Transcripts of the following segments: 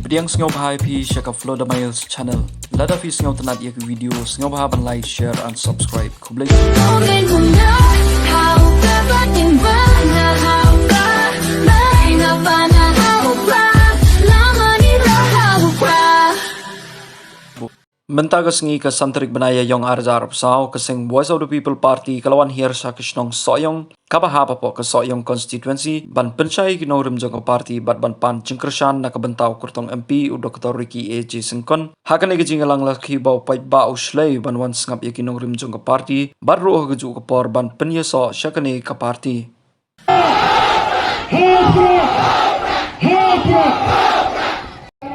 Pediang sengaw bahai pi syaka Flow the Miles channel. Lada fi sengaw tenat ia video sengaw bahai like, share and subscribe. Kublai. Mentaga sengi ke santrik benaya yong arjar pesau keseng Voice of the People Party kalawan hier sa kisnong soyong kabahapa po ke soyong constituency ban pensyai ginorim jong ke party bat ban pan jengkersan na kebentau kurtong MP u Dr. Ricky A.J. Sengkon hakan ege jingalang laki bau pait ba uslay ban wan sengap ye ginorim jong ke party bat ruh geju ke por ban penyeso syakane ke party.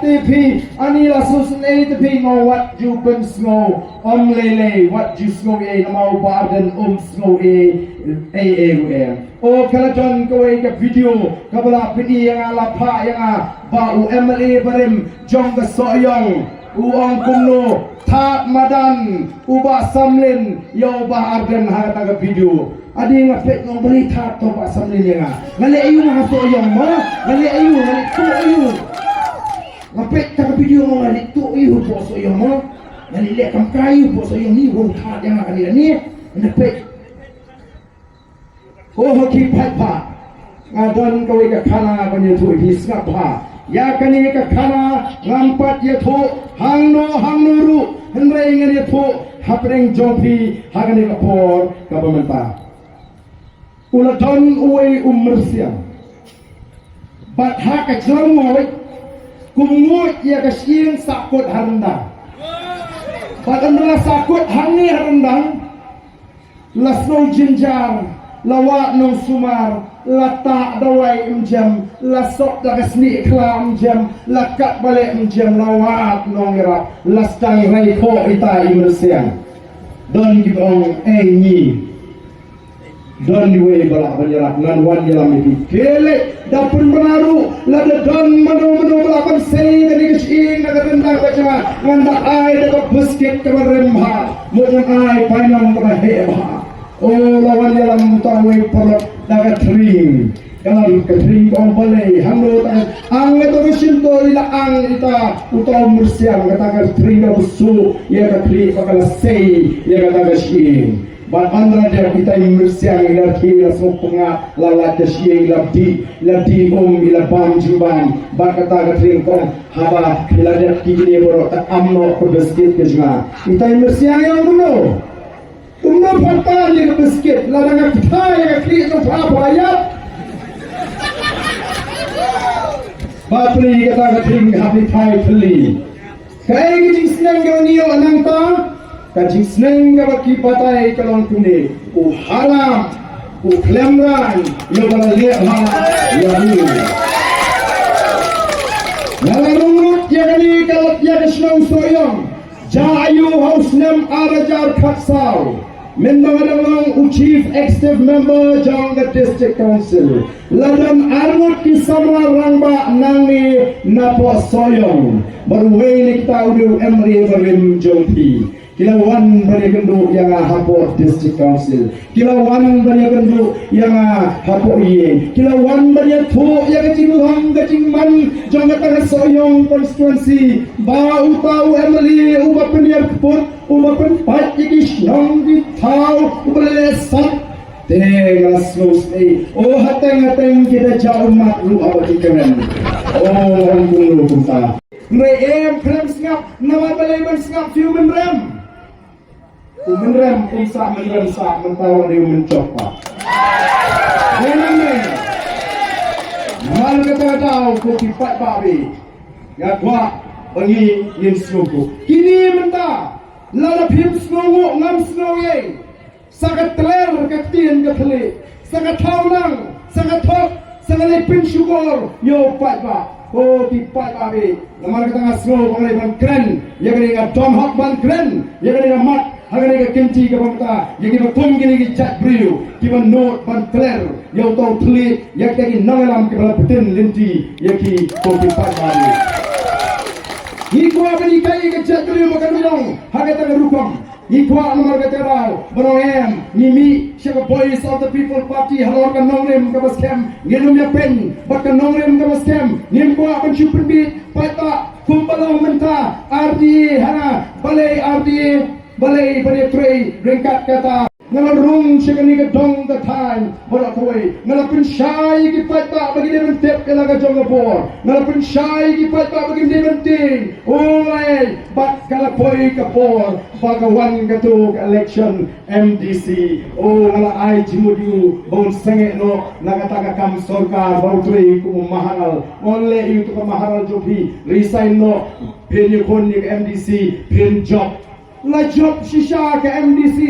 TP, anila susun TP know what you been snow, lele, what you snow mau barden snow oh kalajon kowe ke video kabala pini yang ala pa yang ba MLA barim jong ke soyong uang kumno tat madan uba samlin yo ba arden ha ta video adi ngapet ngong beri tat to ba samlin yang ngale ayu ha soyong ma ngale ayu ngale tu ayu ngapet ta video mo ngale tu ayu po soyong ma ngale le kam kayu po soyong ni wo tat yang ngale ni ngapet oh hoki papa ngadon kowe ka khana banyu thu hisna pa ya kani ka khana ngampat ye thu hangno ru henrei ngani thu hapreng jopi hagani ka por ka pamenta ulaton uwe umrsia bat ha ka jangoi kumut ya ka sieng sakut haranda bat andra sakut hangi harandang lasno jinjar lawak nong sumar latak dawai jam lasok dagasni klam jam lakat balik jam lawak nong irak lastang rai ko ita imresian don gibong ni don diwe balak banyarak nan wan jalan itu kele dapun menaru lada don manu balapan sei kani kesing naga tendang baca nganda ai dapat basket kemaremha mojan ai painang terheba oh lawan dalam tawe perut dagat ring kalau ketring kong balai hanglo ang ito kesinto ila ang ita utaw mursiang katakan ring na busu ya katri pakala sei ya katakan sing ban andra dia kita mursiang ila kira sopunga lalat sing labdi ila bam jimban ba katakan ring kong haba ila dia kini boro tak amno kodeskit kejma ita mursiang yang dulu umur patah je ke basket ladang kita yang klik tu apa ya bateri kata keting happy thai peli kai ke senang ke niyo anang ta kan senang ke baki patai kalong kune haram klemran yo bala lihat ha ya ni nalurut ya ni kalau ya senang soyong jayu haus nem arajar khatsau Mendangadang Chief Executive Member Jangga District Council Ladang Armut Kisamra Rangba Nangi Napo Soyong Berwei kita udah Emri Barim Jompi Kilawan banyak genduk yang hapo District Council Kilawan banyak genduk yang hapo iye Kilawan banyak tu yang kecing man Jangga Tengah Soyong Constituency Bau tau Emri ubah pendiar keput ubah penpat ikish nong di tau ubah lesat Tengas ngusai oh hateng kita jauh maklu apa kikeren oh orang bulu kumta Ngeem krem sengap nama balai sengap human rem Menrem sa mentawar dia mencoba. Jangan ni. Mal kata tahu ko kipat babi. Ya gua bagi yin suku. Kini menta lala phim snow ngam snow ye. Sagat teler katin kathli. Sagat thaunang, sagat thok, sagat lepin syukur yo pat ba. Oh kipat babi. Nama kata snow balai ban kren. Ya kena Tom Hawk ban kren. Ya kena mat Hagani ka kimchi ka pamta, yang kita tum gini ki chat brio, kita note ban clear, yang tahu teli, yang kita nangalam ke bala betin linti, yang kita kopi pagi. Ikwa bani kai ka chat brio makan minong, hagata ka rukam. Ikwa nomor ka terau, beroem, nimi siapa Voice of the People Party, halor ka nongrem ka baskem, ngelum ya pen, bak ka nongrem ka baskem, ngim kwa ban chupen bit, pata kumpalang menta RDA hana balai RDA balai trei ringkat kata ngalarung sekali ke dong the time borak koi ngalapin syai ki pata bagi dia mentep kala ka jong lapor ngalapin syai ki pata bagi dia menting ulai bat kala koi ka por bagawan katuk election MDC ngala ai jimudiu bon sange no nagataka kam sorkar bau trei ku mahal onle itu ka mahal jobi resign no penye kon ni MDC pen job la job shisha ke MDC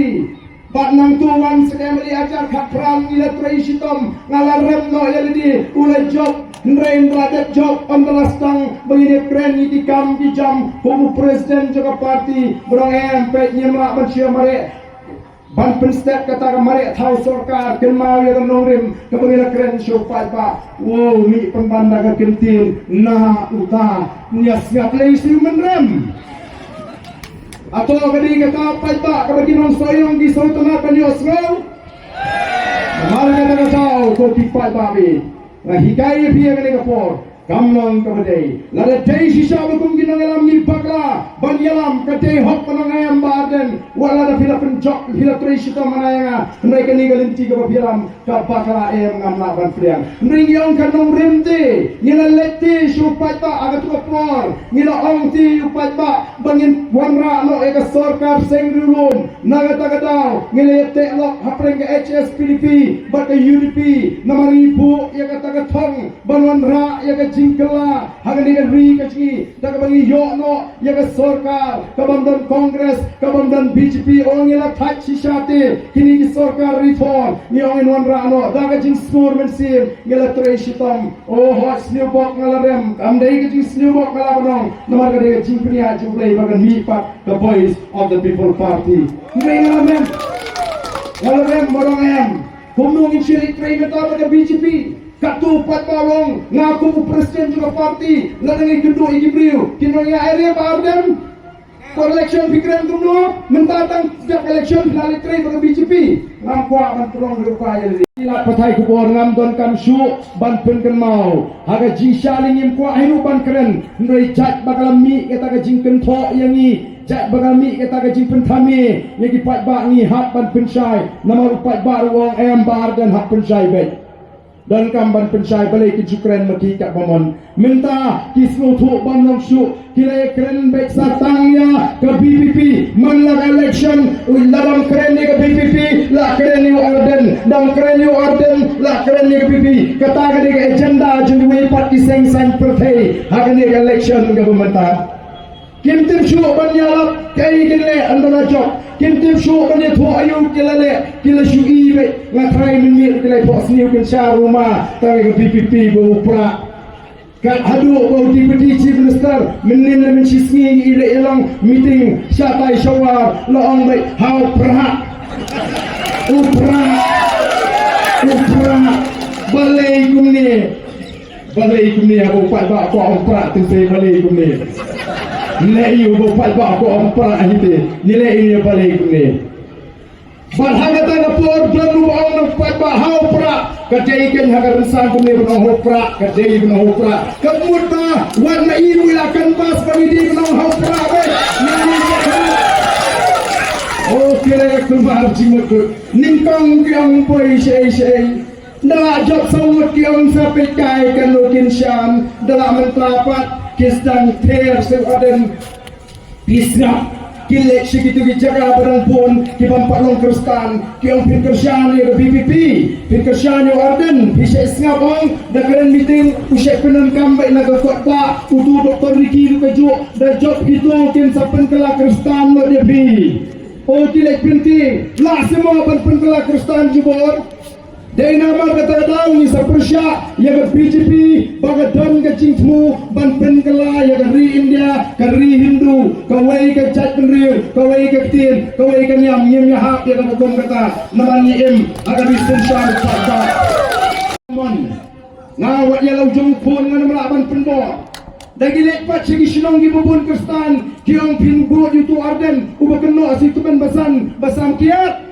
Pak nang tuan sedang ajar kapram ila traisitom ngalarem no yalidi ula job nrain radat job ontelastang begini keren di kam di jam hubu presiden juga parti berong MP nyemak manusia mare ban penstek kata mare thau sorkar ken mau ya nongrim ke begini keren sopai pak wow mi pembanda ke kentin na uta nias ngap leisi menrem atau kadi kata pai bagi nong soyong di so tengah kanios ngau mari kata kau ko pipai babi na hikai pia kani kapor kamlang kabadai lada dai sisa bukum ginang alam ni pakla ban yalam kadai hok panang ayam baden wala da fila penjok fila trisita manayanga ndai kani galinti ka biram ka pakla ayam ngamla ban friang ndring yong kanong remte ngila leti supai ta aga tu kapor ngila ongti upai ba bangin wanra no eka sorkar sengrulum naga tagadao ngila te lok hapreng ke HSPDP ba ka UDP namaribu ya ka tagatong banwanra ya ka jingkela hagani ka ri ka chi daga bangi yo no ya ka sorkar kabamdan kongres kabamdan BJP ong ngila thak sishate kini ki sorkar reform ni ong wanra no daga jing skur mensim ngila treshitom hot snowbok ngalarem amdai ka jing snowbok ngalabanong namar ka de jing priya jublai bagan mi pak the voice of the people party ngalarem morong kumung insyrik tray meta pada BJP katu pat balong ngaku presiden juga parti ladangi gendu igibriu kinongya area barden election pikiran kumno mentatang sejak election finale tray pada BJP ngampua man turong berupaya ila patai kubor ngam don kam su ban pen kan mau haga jing shaling im kwa hiru ban keren ndoi chat bakalam mi kata ka jing ken tho yangi chat bakal mi kata ka jing pen thame yagi pat ba ngi hat ban pen shai nama pat ba wong em bar dan hat pen shai be dan kamban pensai balai ki cukren maki kat bomon minta kisno thu ban long su kile kren bek satangnya ke BPP manlag election uladam kren ni ke BPP la kren ni orden dam kren ni orden la kren ni ke BPP kata ke agenda jundui parti seng san perthei hagani election ke pemerintah kimtim su ban yalap kai kile andana jok kimtim su ban thu ayu kilale kila su ibe ngatrai min kile pos ni ken sha rumah tai ke BPP bo pra kan hadu bo deputy chief minister menin min sisngi ile elang meeting syatai syawal loong bai hau pra upra balai kumni aku pat ba ko upra tu se balai kumni nilai iu bopal ba ko ampara ahite nilai iu balai kumni balhaga ta por blanu ong pat ba hau pra kadai ken hagar resan kumni bno ho pra kadai bno ho pra kemut ba warna iu ilakan bas bagi di bno ho pra be oh kira kumar jimut ningkong kyong poi sei na job sawut kyong sampai kai kan lokin syam dalam mentlapat kisdang ter sewaden pisna kilek segitu dijaga barang pun kibampak long kristan kiong pinkersyaan ke BPP pinkersyaan yo arden bisa ngabong da keren meeting usai penan kambai naga kota utu Dr. Ricky keju da job itu kin sapen kala kristan lo dia bi oh kilek penting lah semua ban kala kristan jubor Dai nama kata daun ni saprusya ya ke BJP baga don ke cingmu ban pen kala ya ke ri India ke ri Hindu kawai ke chat penriu kawai ke tin kawai ke nyam ya hak ya ke hukum kata namani im agar disensyar kata mon ngawat ya lau jung pun ngan melaban penbo dagi lepat segi sinong gi bubun kristan kiong pin go itu arden ubakeno asitu ben basan kiat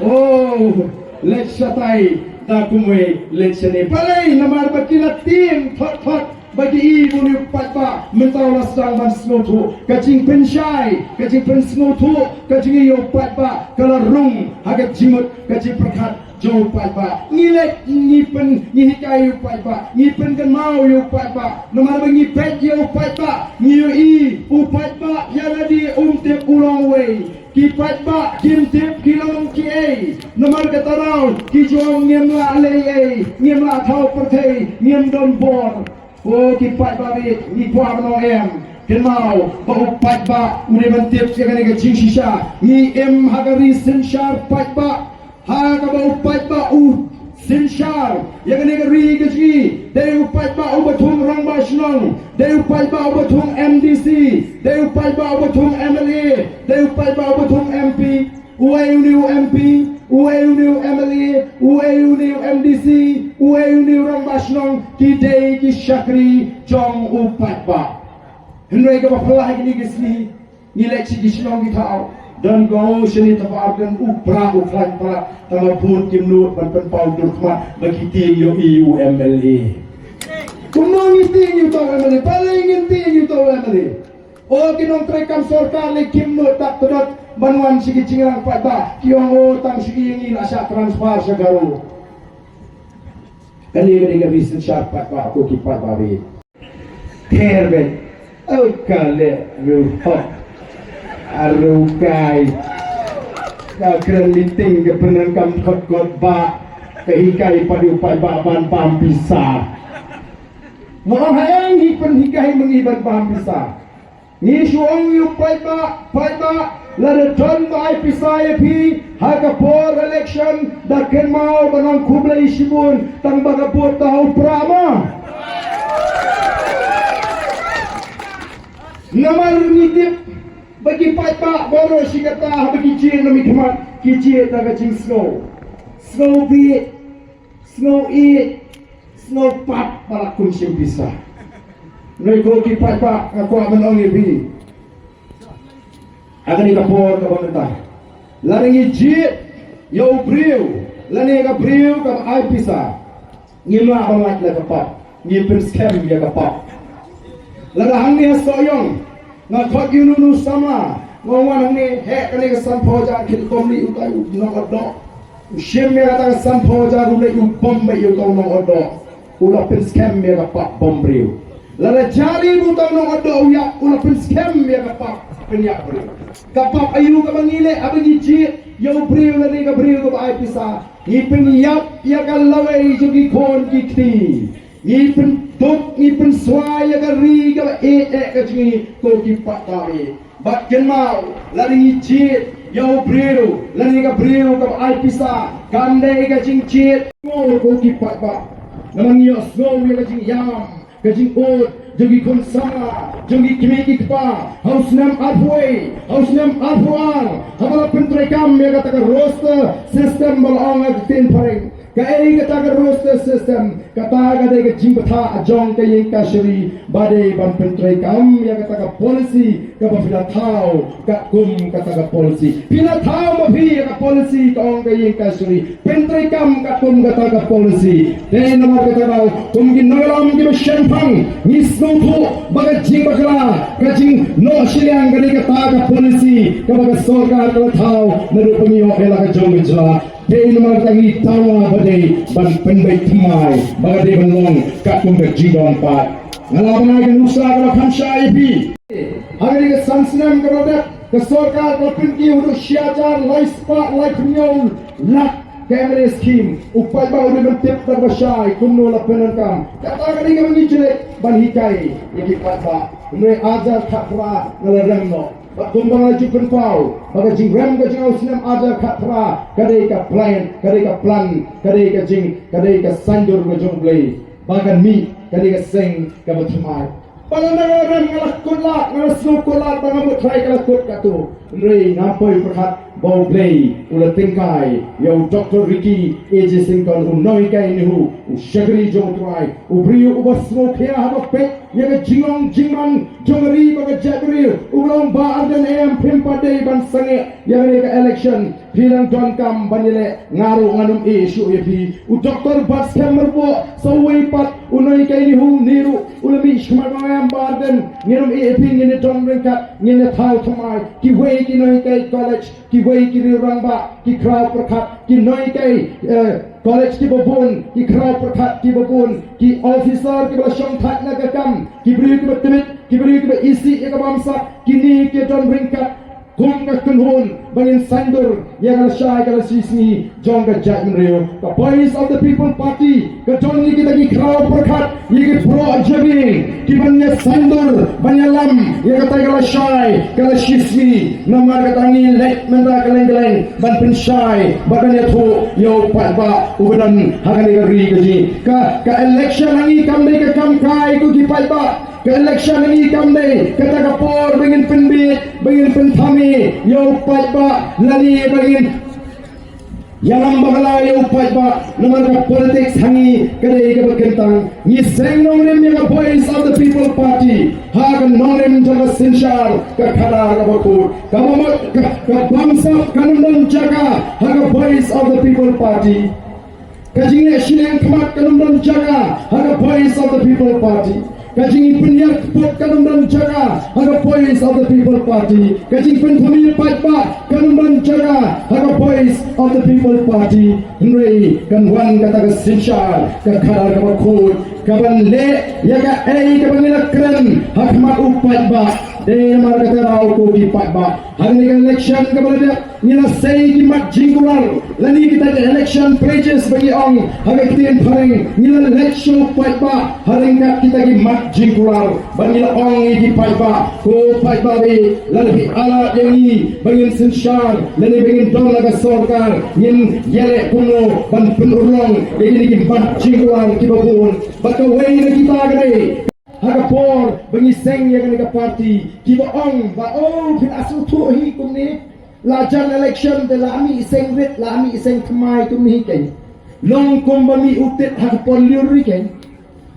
oh let's shatai da kumwe let's ne palai namar bakila tim thot bagi ibu ni patba mentaulah sedang ban snotu kacing pensyai kacing pen snotu kacing iyo patba kalau rung hagat jimut kacing perkat jauh patba ngilek ngipen ngihikai patba ngipen kan mau yo patba nomor ngipet yo patba ngiyo i upatba yana di umtep ulang way ki patba kimtep kilong ki ai nomor katarau ki jong ngemla lei ngemla thau perthei ngem don bor oh ki patba ni puan no em kenau bau patba ure mentep sekali ke jing shisha ni em hagari senshar patba ha ka bau patba senshar yang negeri gaji dari patba ubatung rang basnong dari patba ubatung MDC dari patba ubatung MLA dari patba ubatung MP UAU MP UAU MLA UAU MDC UAU rang basnong kidai ki syakri jong upatba henry ka bafalah ni gisni nilai ci gisnong kita dan gau seni tafarkan upra uflan pra tamapun kimnut pan pau durkma bagi yo EU MLA kunong ting yo to MLA paling ting yo to MLA o kinong trekam sarkar le kimnut tak todot banwan sige cingrang patba kiong utang sige ngila sa transfer sa garo kani ga recent sharp patba ko ki patba ri kerben o kale ruho arukai keren linting ke penangkam kot ba kehikai pada upai baban pam bisa mohon hayang hipen hikai mengibat pam bisa ni suang upai ba lada ton ba pisai pi hagapor election daken mau banang kublai sibun tang bagapur tahu prama namar nitip bagi patba boro sikata bagi cien nami kemat kicir daga cing snow beat snow eat snow pap balakun sim bisa noi ko ki patba aku aman ongi bi akan ni kapor ka banta laringi jit yo briu lani ka briu ka ai bisa ngima bangat la kapap ngi pin scam ya kapap larang ni soyong na thot yunu sama ngwan ni he kani ka sampoja kil komli utai no odo shim me ka sampoja ru le bom me yu no odo ula pin scam me ka pa bom briu la jari bu ta no odo ya ula pin scam me ka pa penyak briu ka pa ayu ka bangile abagi ji yo briu la ni ka briu ka ai pisa ni pin yap ya ka lawai jugi kon ki ti ni pin tuk ni pin swaya ka ri ka ka jingi ko ki patari bat ken mau lari ni chit yo briu lari ka briu ka ai pisa kande ka jing chit ko ki patba namang yo snow ka jing yam ka jing ot jogi kon sama jogi kimiki pa haus nam arway haus nam arwang hamala pentrekam ya kata roster system balong at tin paring kai kata roster system kata ka jimbata ajong ka yin ka shri bade ban pentrekam ya kata policy ka pila thao ka kum kata policy pila thao ma phi ka policy ka ong ka yin ka shri pentrekam ka kum kata policy de namar kata kum gi nagalam gi shenpang ni snotu baga jing bakla ka jing no shiliang ka kata policy ka baga sarkar ka thao naru pangyo ela ka jong jla de namar tangi tawa bade ban penbai thmai baga de banlong ka kum ka jidon pat ngalaban ay nusa ka khamsha ipi hari ke sansinam ka rodak ka sarkar ka pinki udu shiajar life spot life nyol lak camera scheme upai ba udu mentip ta basai kunno la penankam kata ka ni ngi jile ban hikai iki patba ne ajar khatra ngalarangno tumbang laju penpau baga jing ram ka jing ausnam ajar khatra kadai ka plan kadai ka sandur ka jonglei bagan mi kadai ka sing ka bathmai palang ram ngalak kulak ngalas no kulak banga mo try ka kut ka tu Rei Napoi Prakat Bau Play Ula Tingkai Yau Dr. Ricky AJ Singkon Unoi Kai Nihu Ushagri Jong Trai Ubriu Ubas Smokea Habak Pek Yaga Jingong Jingman Jongari Baga Jagri Ulong Ba Arden Em Pimpa Day Ban Sange Yaga Nega Election Pirang Don Kam Banile Ngaru Nganum Isu Yapi U Dr. Bas Kemerbo Sawai Pat Unoi Kai Nihu Niru Ulami Shmarayam Ba Arden Ngirum Iapi Ngine Don Ringkat Ngine Thao Thamai Ki Wei Ki Noi Kai College Ki Wei Ki Rangba Ki Krau Prakat Ki Noi Kai College Ki Babun Ki Krau Prakat Ki Babun Ki Officer Ki Basyong That Nagakam Ki Beri Ki Batimit Ki Beri Ki Isi Ki Bamsa Ki Ni Ki Don Ringkat Kung ka kunhun bangin sandur yang syai kala sisni jong ka judgment reo the voice of the people party ka joni kita ki crowd perkat ye ki pro jabi ki banya sandur banya lam ye kata kala syai kala sisni namar kata ni lek menda kaleng-kaleng ban pin syai badan ya thu yo pat ba ubadan hagani ka ri ka election ani kam dei ka kam kai ku ki pat ba ke election ini kami kata kapor bengin penbit bengin pentami yo pat ba lali bengin yalam bagala yo pat ba nomor ka politics hangi kadai ka berkentang ni seng nong rem ya voice of the people party ha kan nong rem jaga sinshar ka khara ka bakut ka mamot ka bangsa kanundang jaga ha ka voice of the people party kajinge shileng khamat kanundang jaga ha ka voice of the people party Kajing penyak pot kanumban jaga haga voice of the people party. Kajing pentamil patba kanumban jaga haga voice of the people party. Henry kan wan kata ke sinshar ke khara ke bakut kaban le yaga ei kaban ilakran hakmat upatba de mar kata rau ko ki patba hari election kaban dia nila sei ki mat jingkular lani kita ke election pledges bagi ong haga kitien pareng nila election patba hari kita ki mat jingkular bagi ong ki patba ko patba be lani ala yengi bagi sinshar lani bagi dong laga sorkar yin yele kuno ban penurong ini ki mat jingkular ki babun baka wei na kita gade haga por bagi seng yang ka party ki ba ong ba oh pin asu thu hi kumni la jan election de la ami seng rit la ami seng kmai kumni kai long kom ba mi utit haga por liur ri kai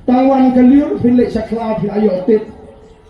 tangwan ka liur pin le sakla pin ayo utit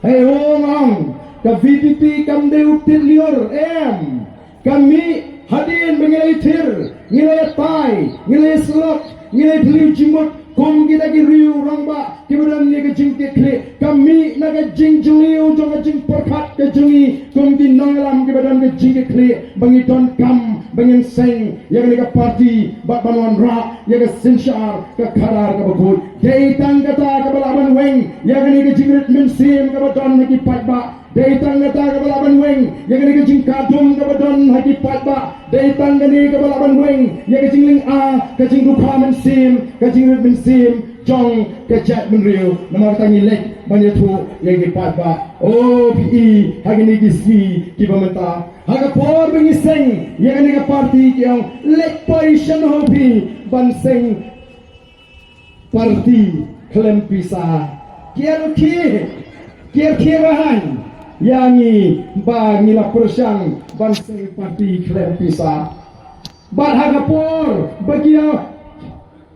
hey ong ka VPP kam de utit liur em kami hadin bengilai thir ngilai tai ngilai slot ngilai phliu jimut kom kita ki riu rangba kemudian ni ke jing ke kle kami na ke jing juliu jong ke jing perkat ke jungi kom ki nongalam kemudian ke jing ke kle bangi don kam bangin seng yang ni ke party bat banon ra yang ke sinshar ke kharar ke bakut dei tang kata ke balaban weng yang ni ke jing rit min sim ke badon ki patba dei tang kata ke balaban weng yang ni ke jing kadum ke badon ki patba dei tang ni ke balaban weng yang ke jing ling a ke jing dukha min sim ke jing rit min sim jong ke jat min riu namar tangi lek banyak tu yang ki patba oh pi hagi ni ki si ki bamenta haga por bengi seng yang ni ke party ki ang lek position ho pi ban seng party klem pisa kier rahan yangi ba ngila persang ban seng party klem pisa bat haga por bagi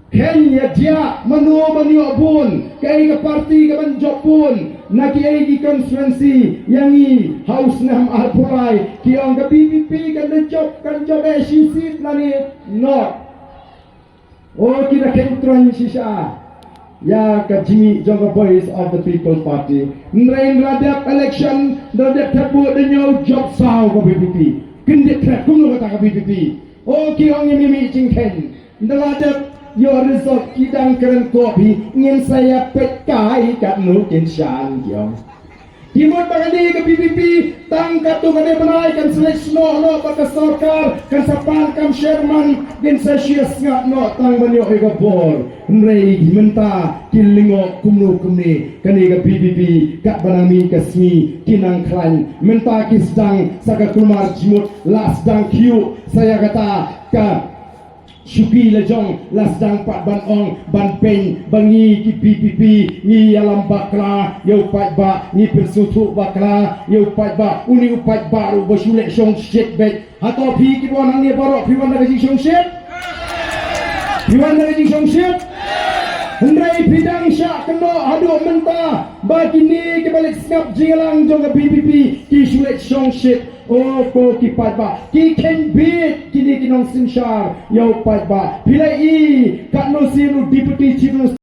Kenya dia menua bun kai ke parti ke banjok pun naki ai di konferensi yang ni house nam alpurai ki ang ke PPP kan job SCC lani not oh kita kentron sisa ya ke jimi jong voice of the people party nrain radap election radap tabu denyo job sao ke PPP kendik trap kuno kata ke PPP oh ki ang mimi cingken radap your result kidang keren kopi ingin saya pekai kat nukin syan kiong timut bagani ke PPP tangkat tu kade benai kan selection no pada sarkar kan sapan kam Sherman gen sesias ngat no tang banyo e ka bor nrei menta kilingo kumno kumne kani ke PPP kat banami kasmi kinang klan menta kisdang saka kumar jimut las dang kiu saya kata ka Syuki lejong lasdang pat ban ong ban peng bangi ki PPP ni alam bakla yo pat ba ni persutu bakla yo pat ba uni upat baru bersulek song shit bet atau pi ki bon ni baru pi wan dari song shit pi wan dari song shit Hendrai bidang syak kena aduk mentah bagi ni ke balik skap jingalang jong ke PPP ki sulek song shit oh ko ki pat ba ki can beat kini kinong sinshar yo pat ba pilai kat no sinu deputy chief